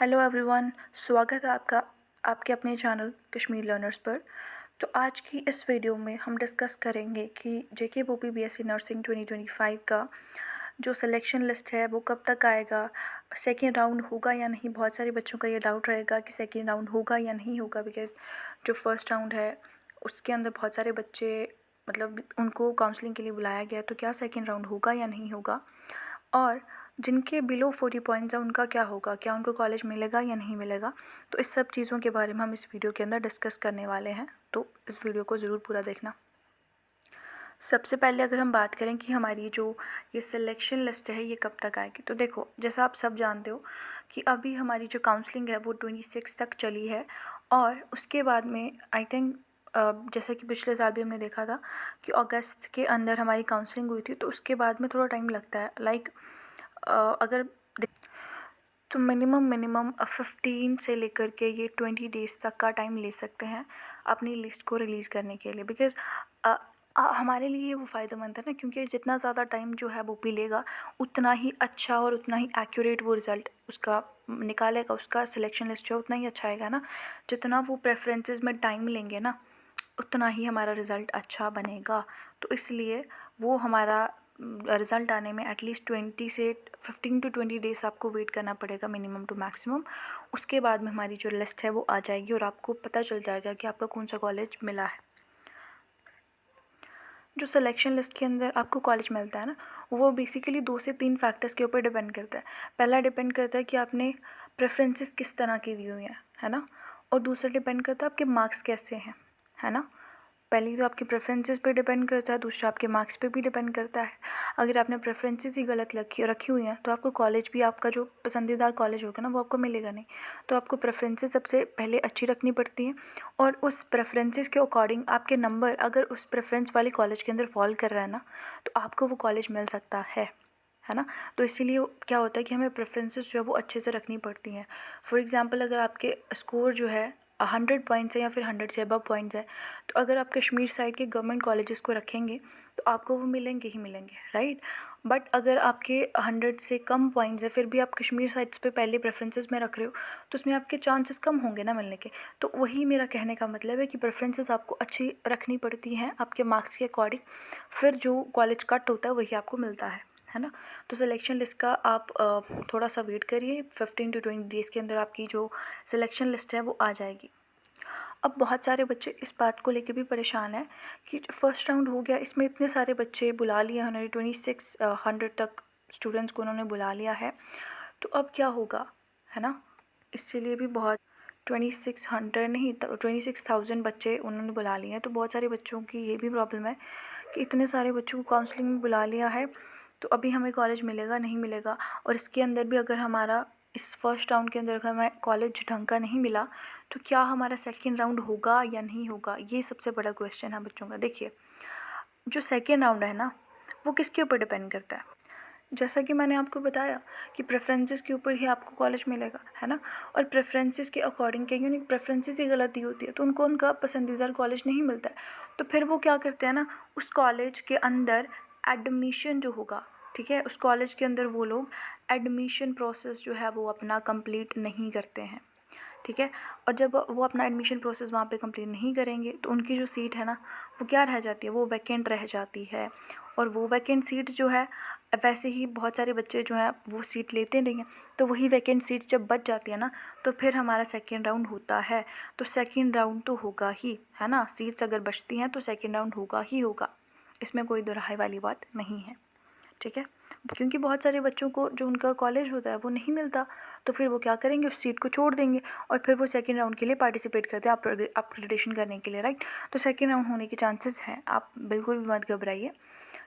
Hello everyone, स्वागत है आपका आपके अपने चैनल कश्मीर लर्नर्स पर। तो आज की इस वीडियो में हम डिस्कस करेंगे कि JKBOP BSc नर्सिंग 2025 का जो सिलेक्शन लिस्ट है वो कब तक आएगा, सेकेंड राउंड होगा या नहीं। बहुत सारे बच्चों का ये डाउट रहेगा कि सेकेंड राउंड होगा या नहीं होगा, बिकॉज़ जो फर्स्ट राउंड है उसके अंदर बहुत सारे बच्चे मतलब उनको काउंसलिंग के लिए बुलाया गया, तो क्या सेकेंड राउंड होगा या नहीं होगा। और जिनके बिलो 40 पॉइंट्स हैं उनका क्या होगा, क्या उनको कॉलेज मिलेगा या नहीं मिलेगा। तो इस सब चीज़ों के बारे में हम इस वीडियो के अंदर डिस्कस करने वाले हैं, तो इस वीडियो को ज़रूर पूरा देखना। सबसे पहले अगर हम बात करें कि हमारी जो ये सिलेक्शन लिस्ट है ये कब तक आएगी, तो देखो जैसा आप सब जानते हो कि अभी हमारी जो काउंसलिंग है वो 26 तक चली है। और उसके बाद में आई थिंक जैसा कि पिछले साल भी हमने देखा था कि अगस्त के अंदर हमारी काउंसलिंग हुई थी, तो उसके बाद में थोड़ा टाइम लगता है। अगर तो मिनिमम 15 से लेकर के ये 20 डेज़ तक का टाइम ले सकते हैं अपनी लिस्ट को रिलीज़ करने के लिए, बिकॉज़ हमारे लिए वो फ़ायदेमंद है ना, क्योंकि जितना ज़्यादा टाइम जो है वो भी लेगा उतना ही अच्छा और उतना ही एक्यूरेट वो रिज़ल्ट उसका निकालेगा, उसका सिलेक्शन लिस्ट जो है उतना ही अच्छा आएगा ना। जितना वो प्रेफरेंसेस में टाइम लेंगे ना उतना ही हमारा रिज़ल्ट अच्छा बनेगा। तो इसलिए वो हमारा रिज़ल्ट आने में एटलीस्ट 20 से 15 to 20 डेज़ आपको वेट करना पड़ेगा, मिनिमम टू मैक्सिमम। उसके बाद में हमारी जो लिस्ट है वो आ जाएगी और आपको पता चल जाएगा कि आपका कौन सा कॉलेज मिला है। जो सिलेक्शन लिस्ट के अंदर आपको कॉलेज मिलता है ना, वो बेसिकली 2 से 3 फैक्टर्स के ऊपर डिपेंड करता है। पहला डिपेंड करता है कि आपने प्रेफरेंसेस किस तरह की दी हुई हैं, है ना। और दूसरा डिपेंड करता है आपके मार्क्स कैसे हैं, है ना। पहली तो आपके प्रेफरेंसेस पे डिपेंड करता है, दूसरा आपके मार्क्स पे भी डिपेंड करता है। अगर आपने प्रेफरेंसेस ही गलत रखी हुई हैं तो आपको कॉलेज भी, आपका जो पसंदीदा कॉलेज होगा ना वो आपको मिलेगा नहीं। तो आपको प्रेफरेंसेस सबसे पहले अच्छी रखनी पड़ती हैं, और उस प्रेफरेंसेस के अकॉर्डिंग आपके नंबर अगर उस प्रेफरेंस वाले कॉलेज के अंदर फॉल कर रहा है ना, तो आपको वो कॉलेज मिल सकता है ना। तो इसीलिए क्या होता है कि हमें प्रेफरेंसेस जो है वो अच्छे से रखनी पड़ती हैं। फॉर एग्ज़ाम्पल, अगर आपके स्कोर जो है 100 पॉइंट्स है या फिर 100 से अबव पॉइंट्स है, तो अगर आप कश्मीर साइड के गवर्नमेंट कॉलेजेस को रखेंगे तो आपको वो मिलेंगे ही मिलेंगे, राइट। बट अगर आपके 100 से कम पॉइंट्स है फिर भी आप कश्मीर साइड्स पे पहले प्रेफरेंसेस में रख रहे हो, तो उसमें आपके चांसेस कम होंगे ना मिलने के। तो वही मेरा कहने का मतलब है कि प्रेफरेंसेस आपको अच्छी रखनी पड़ती हैं आपके मार्क्स के अकॉर्डिंग, फिर जो कॉलेज कट होता है वही आपको मिलता है ना। तो सिलेक्शन लिस्ट का आप थोड़ा सा वेट करिए, 15 to 20 डेज़ के अंदर आपकी जो सिलेक्शन लिस्ट है वो आ जाएगी। अब बहुत सारे बच्चे इस बात को लेके भी परेशान हैं कि जो फर्स्ट राउंड हो गया इसमें इतने सारे बच्चे बुला लिया उन्होंने, 2600 तक स्टूडेंट्स को उन्होंने बुला लिया है, तो अब क्या होगा, है ना। इसके लिए भी बहुत 2600 नहीं, 26,000 बच्चे उन्होंने बुला लिए हैं। तो बहुत सारे बच्चों की ये भी प्रॉब्लम है कि इतने सारे बच्चों को काउंसलिंग में बुला लिया है, तो अभी हमें कॉलेज मिलेगा नहीं मिलेगा। और इसके अंदर भी अगर हमारा इस फर्स्ट राउंड के अंदर अगर हमें कॉलेज ढंग का नहीं मिला, तो क्या हमारा सेकेंड राउंड होगा या नहीं होगा, ये सबसे बड़ा क्वेश्चन है बच्चों का। देखिए, जो सेकेंड राउंड है ना वो किसके ऊपर डिपेंड करता है। जैसा कि मैंने आपको बताया कि प्रेफरेंसेस के ऊपर ही आपको कॉलेज मिलेगा, है ना। और प्रेफरेंसेस के अकॉर्डिंग कहीं उन्हें प्रेफरेंसेस ही गलत दी होती है तो उनको उनका पसंदीदा कॉलेज नहीं मिलता है। तो फिर वो क्या करते हैं ना, उस कॉलेज के अंदर एडमिशन जो होगा, ठीक है, उस कॉलेज के अंदर वो लोग एडमिशन प्रोसेस जो है वो अपना कंप्लीट नहीं करते हैं, ठीक है। और जब वो अपना एडमिशन प्रोसेस वहाँ पे कंप्लीट नहीं करेंगे तो उनकी जो सीट है ना वो क्या रह जाती है, वो वैकेंट रह जाती है। और वो वैकेंट सीट जो है, वैसे ही बहुत सारे बच्चे जो हैं वो सीट लेते नहीं हैं, तो वही वैकेंट सीट जब बच जाती है ना तो फिर हमारा सेकेंड राउंड होता है। तो सेकेंड राउंड तो होगा ही, है ना। सीट्स अगर बचती हैं तो सेकेंड राउंड होगा ही होगा, इसमें कोई दोराहे वाली बात नहीं है, ठीक है। क्योंकि बहुत सारे बच्चों को जो उनका कॉलेज होता है वो नहीं मिलता, तो फिर वो क्या करेंगे, उस सीट को छोड़ देंगे और फिर वो सेकेंड राउंड के लिए पार्टिसिपेट करते हैं अपग्रेडेशन करने के लिए, राइट। तो सेकेंड राउंड होने के चांसेस हैं, आप बिल्कुल भी मत घबराइए,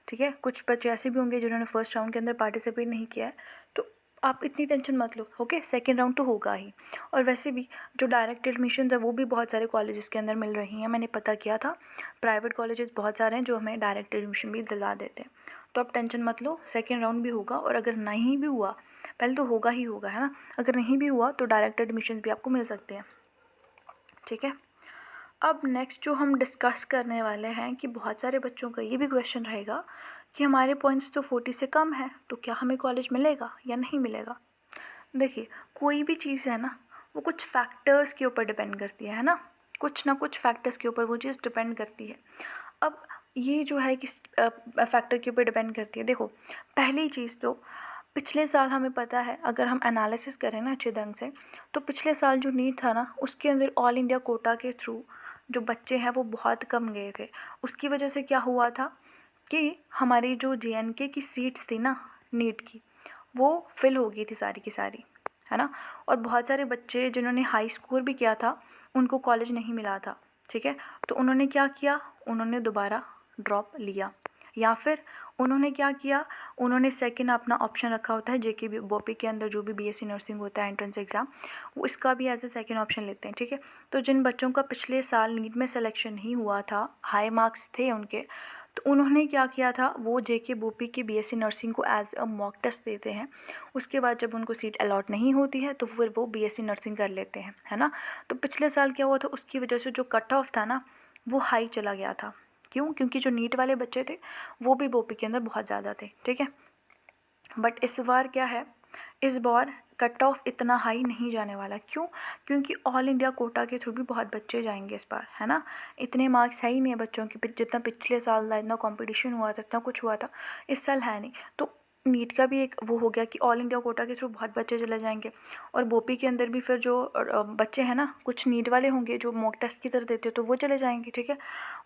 ठीक है। कुछ बच्चे ऐसे भी होंगे जिन्होंने फर्स्ट राउंड के अंदर पार्टिसिपेट नहीं किया है, तो आप इतनी टेंशन मत लो, ओके। सेकेंड राउंड तो होगा ही। और वैसे भी जो डायरेक्ट एडमिशन है वो भी बहुत सारे कॉलेजेस के अंदर मिल रही हैं, मैंने पता किया था। प्राइवेट कॉलेजेस बहुत सारे हैं जो हमें डायरेक्ट एडमिशन भी दिला देते हैं। तो आप टेंशन मत लो, सेकेंड राउंड भी होगा। और अगर नहीं भी हुआ, पहले तो होगा ही होगा, है ना। अगर नहीं भी हुआ तो डायरेक्ट एडमिशन भी आपको मिल सकते हैं, ठीक है। अब नेक्स्ट जो हम डिस्कस करने वाले हैं कि बहुत सारे बच्चों का ये भी क्वेश्चन रहेगा कि हमारे पॉइंट्स तो 40 से कम है, तो क्या हमें कॉलेज मिलेगा या नहीं मिलेगा। देखिए, कोई भी चीज़ है ना, वो कुछ फैक्टर्स के ऊपर डिपेंड करती है ना, कुछ ना कुछ फैक्टर्स के ऊपर वो चीज़ डिपेंड करती है। अब ये जो है किस फैक्टर के ऊपर डिपेंड करती है। देखो, पहली चीज़ तो पिछले साल हमें पता है, अगर हम एनालिसिस करें ना अच्छे ढंग से, तो पिछले साल जो नीट था ना, उसके अंदर ऑल इंडिया कोटा के थ्रू जो बच्चे हैं वो बहुत कम गए थे। उसकी वजह से क्या हुआ था कि हमारी जो JNK की सीट्स थी ना नीट की, वो फिल हो गई थी सारी की सारी, है ना। और बहुत सारे बच्चे जिन्होंने हाई स्कोर भी किया था, उनको कॉलेज नहीं मिला था, ठीक है। तो उन्होंने क्या किया, उन्होंने दोबारा ड्रॉप लिया, या फिर उन्होंने क्या किया, उन्होंने सेकंड अपना ऑप्शन रखा होता है JK BOP के अंदर, जो भी BSc नर्सिंग होता है एंट्रेंस एग्ज़ाम, वो इसका भी एज ए सेकेंड ऑप्शन लेते हैं, ठीक है। तो जिन बच्चों का पिछले साल नीट में सिलेक्शन नहीं हुआ था, हाई मार्क्स थे उनके, तो उन्होंने क्या किया था, वो JK BOP की BSc नर्सिंग को एज अ मॉक टेस्ट देते हैं। उसके बाद जब उनको सीट अलॉट नहीं होती है तो फिर वो BSc नर्सिंग कर लेते हैं, है ना। तो पिछले साल क्या हुआ था, उसकी वजह से जो कट ऑफ था ना, वो हाई चला गया था। क्यों? क्योंकि जो नीट वाले बच्चे थे वो भी BOP के अंदर बहुत ज़्यादा थे, ठीक है। बट इस बार क्या है, इस बार कट ऑफ इतना हाई नहीं जाने वाला। क्यों? क्योंकि ऑल इंडिया कोटा के थ्रू भी बहुत बच्चे जाएंगे इस बार, है ना। इतने मार्क्स है ही नहीं है बच्चों के, जितना पिछले साल था, इतना कंपटीशन हुआ था, इतना कुछ हुआ था, इस साल है नहीं। तो नीट का भी एक वो हो गया कि ऑल इंडिया कोटा के थ्रू बहुत बच्चे चले जाएंगे। और BOP के अंदर भी फिर जो बच्चे हैं ना, कुछ नीट वाले होंगे जो मॉक टेस्ट की तरह देते हो, तो वो चले जाएंगे, ठीक है।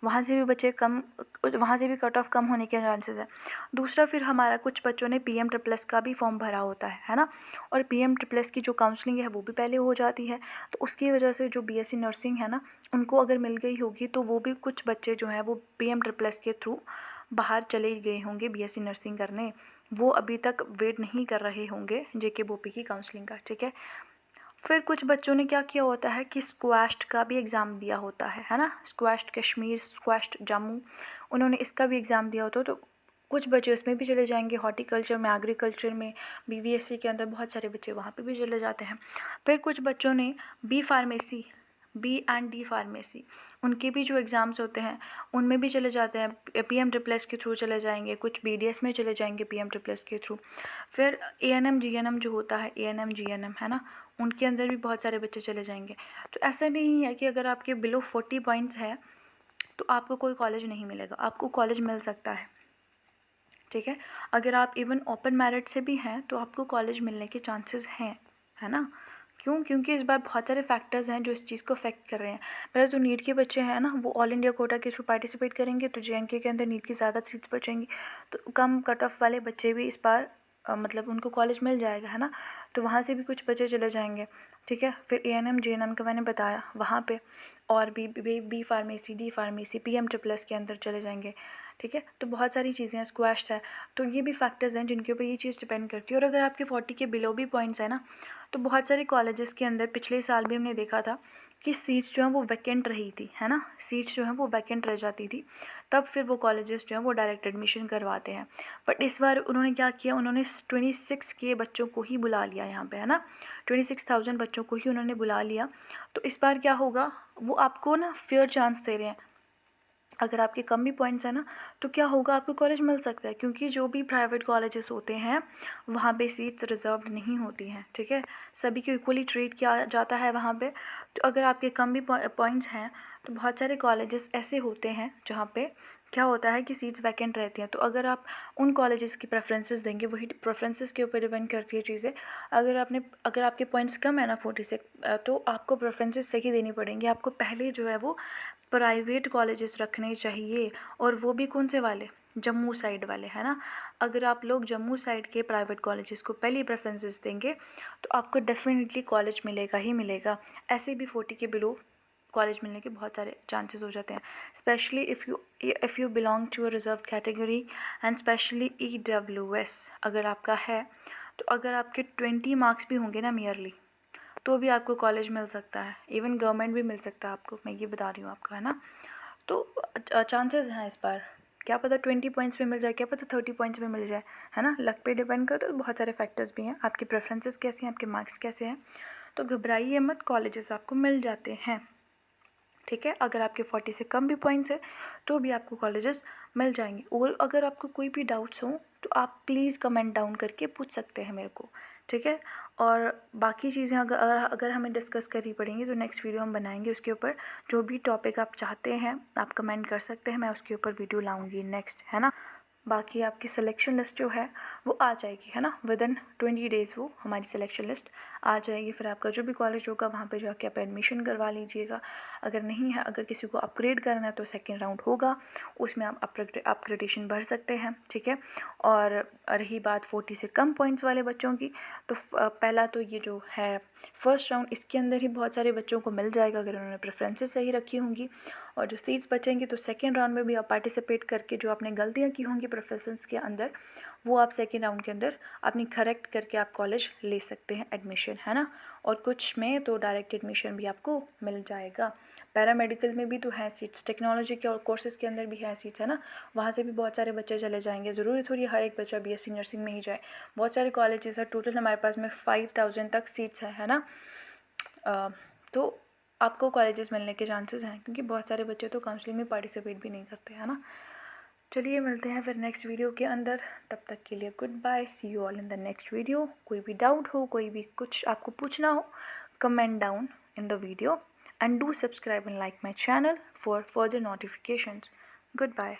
वहाँ से भी बच्चे कम, वहाँ से भी कट ऑफ कम होने के चांसेस है। दूसरा, फिर हमारा कुछ बच्चों ने PM-SSS का भी फॉर्म भरा होता है ना। और PM-SSS की जो काउंसलिंग है वो भी पहले हो जाती है, तो उसकी वजह से जो BSc नर्सिंग है ना, उनको अगर मिल गई होगी, तो वो भी कुछ बच्चे जो हैं वो PM-SSS के थ्रू बाहर चले गए होंगे BSc नर्सिंग करने। वो अभी तक वेट नहीं कर रहे होंगे JK BOP की काउंसलिंग का, ठीक है। फिर कुछ बच्चों ने क्या किया होता है कि स्क्वैश्ड का भी एग्ज़ाम दिया होता है ना, स्क्वैश्ड कश्मीर, स्क्वैश्ड जम्मू, उन्होंने इसका भी एग्ज़ाम दिया होता है। तो कुछ बच्चे उसमें भी चले जाएंगे, हॉर्टिकल्चर में, एग्रीकल्चर में, BVSC के अंदर बहुत सारे बच्चे वहाँ पे भी चले जाते हैं। फिर कुछ बच्चों ने B&D फार्मेसी, उनके भी जो एग्ज़ाम्स होते हैं उनमें भी चले जाते हैं, PM-SSS के थ्रू चले जाएंगे, कुछ BDS में चले जाएंगे PM-SSS के थ्रू। फिर ANM GNM जो होता है, ANM GNM, है ना, उनके अंदर भी बहुत सारे बच्चे चले जाएंगे। तो ऐसा नहीं है कि अगर आपके बिलो 40 पॉइंट्स है तो आपको कोई कॉलेज नहीं मिलेगा, आपको कॉलेज मिल सकता है, ठीक है। अगर आप इवन ओपन मेरिट से भी हैं तो आपको कॉलेज मिलने के चांसेस हैं, है ना। क्यों? क्योंकि इस बार बहुत सारे फैक्टर्स हैं जो इस चीज़ को अफेक्ट कर रहे हैं। पहले तो नीट के बच्चे हैं ना, वो ऑल इंडिया कोटा के थ्रू पार्टिसिपेट करेंगे, तो JNK के अंदर नीट की ज़्यादा सीट्स बचेंगी, तो कम कट ऑफ वाले बच्चे भी इस बार मतलब उनको कॉलेज मिल जाएगा, है ना। तो वहाँ से भी कुछ बच्चे चले जाएंगे, ठीक है। फिर ANM GNM का मैंने बताया, वहाँ पे और भी B pharmacy, D pharmacy, PM-SSS के अंदर चले जाएंगे, ठीक है। तो बहुत सारी चीज़ें हैं, स्क्वैश्ड है, तो ये भी फैक्टर्स हैं जिनके ऊपर ये चीज़ डिपेंड करती है। और अगर आपके 40 के बिलो भी पॉइंट्स है ना, तो बहुत सारे कॉलेजेस के अंदर पिछले साल भी हमने देखा था कि सीट्स जो हैं वो वैकेंट रही थी, है ना, सीट्स जो हैं वो वैकेंट रह जाती थी, तब फिर वो कॉलेजेस जो हैं वो डायरेक्ट एडमिशन करवाते हैं। बट इस बार उन्होंने क्या किया, उन्होंने 26 के बच्चों को ही बुला लिया यहाँ पे, है ना, 26,000 बच्चों को ही उन्होंने बुला लिया। तो इस बार क्या होगा, वो आपको ना फेयर चांस दे रहे हैं। अगर आपके कम भी पॉइंट्स हैं ना, तो क्या होगा, आपको कॉलेज मिल सकता है, क्योंकि जो भी प्राइवेट कॉलेजेस होते हैं वहाँ पे सीट्स रिजर्व्ड नहीं होती हैं, ठीक है। सभी को इक्वली ट्रीट किया जाता है वहाँ पे। तो अगर आपके कम भी पॉइंट्स हैं, तो बहुत सारे कॉलेजेस ऐसे होते हैं जहाँ पे क्या होता है कि सीट्स वैकेंट रहती हैं। तो अगर आप उन कॉलेजेस की प्रेफरेंसेस देंगे, वही प्रेफरेंसेस के ऊपर डिपेंड करती है चीज़ें। अगर आपके पॉइंट्स कम है ना 40 से, तो आपको प्रेफरेंसेस सही देनी पड़ेंगी। आपको पहले जो है वो प्राइवेट कॉलेजेस रखने चाहिए, और वो भी कौन से वाले, जम्मू साइड वाले, है ना। अगर आप लोग जम्मू साइड के प्राइवेट कॉलेजेस को पहली प्रेफरेंसेस देंगे तो आपको डेफिनेटली कॉलेज मिलेगा ही मिलेगा। ऐसे भी 40 के बिलो कॉलेज मिलने के बहुत सारे चांसेस हो जाते हैं, specially if you belong to a reserve category and specially EWS अगर आपका है। तो अगर आपके 20 मार्क्स भी होंगे ना ईयरली, तो भी आपको कॉलेज मिल सकता है, इवन गवर्नमेंट भी मिल सकता है आपको, मैं ये बता रही हूँ आपको, है ना। तो चांसेस हैं इस बार, क्या पता 20 पॉइंट्स में मिल जाए, क्या पता 30 पॉइंट्स में मिल जाए, है ना। लक पे डिपेंड करता है, तो बहुत सारे फैक्टर्स भी हैं, आपके प्रेफरेंसेस कैसे हैं, आपके मार्क्स कैसे हैं। तो घबराइए मत, कॉलेजेस आपको मिल जाते हैं। ठीक है। अगर आपके 40 से कम भी पॉइंट्स है तो भी आपको कॉलेजेस मिल जाएंगे। और अगर आपको कोई भी डाउट्स हो तो आप प्लीज़ कमेंट डाउन करके पूछ सकते हैं मेरे को, ठीक है। और बाकी चीज़ें अगर हमें डिस्कस करनी पड़ेंगी तो नेक्स्ट वीडियो हम बनाएंगे उसके ऊपर। जो भी टॉपिक आप चाहते हैं आप कमेंट कर सकते हैं, मैं उसके ऊपर वीडियो लाऊंगी नेक्स्ट, है ना। बाकी आपकी सिलेक्शन लिस्ट जो है वो आ जाएगी, है ना, विदिन 20 डेज़ वो हमारी सिलेक्शन लिस्ट आ जाएगी। फिर आपका जो भी कॉलेज होगा वहाँ पे जाके आप एडमिशन करवा लीजिएगा। अगर नहीं है, अगर किसी को अपग्रेड करना है तो सेकेंड राउंड होगा, उसमें आप अपग्रेडेशन भर सकते हैं, ठीक है। और रही बात 40 से कम पॉइंट्स वाले बच्चों की, तो पहला तो ये जो है फर्स्ट राउंड, इसके अंदर ही बहुत सारे बच्चों को मिल जाएगा अगर उन्होंने प्रेफरेंसेस सही रखी होंगी। और जो सीट्स बचेंगी तो सेकेंड राउंड में भी आप पार्टिसिपेट करके जो आपने गलतियाँ की होंगी प्रेफरेंसेस के अंदर, वो आप सेकेंड राउंड के अंदर अपनी करेक्ट करके आप कॉलेज ले सकते हैं एडमिशन, है ना। और कुछ में तो डायरेक्ट एडमिशन भी आपको मिल जाएगा। पैरामेडिकल में भी तो है सीट्स, टेक्नोलॉजी के और कोर्सेज़ के अंदर भी है सीट्स, है ना। वहाँ से भी बहुत सारे बच्चे चले जाएंगे, ज़रूरी थोड़ी हर एक बच्चा BSc नर्सिंग में ही जाए। बहुत सारे कॉलेजेस है, टोटल हमारे पास में 5000 तक सीट्स है ना। तो आपको कॉलेजेस मिलने के चांसेस हैं, क्योंकि बहुत सारे बच्चे तो काउंसलिंग में पार्टिसिपेट भी नहीं करते, है ना। चलिए मिलते हैं फिर नेक्स्ट वीडियो के अंदर, तब तक के लिए goodbye, see you all in the next video. कोई भी डाउट हो, कोई भी कुछ आपको पूछना हो, comment down in the video and do subscribe and like my channel for further notifications. Good bye.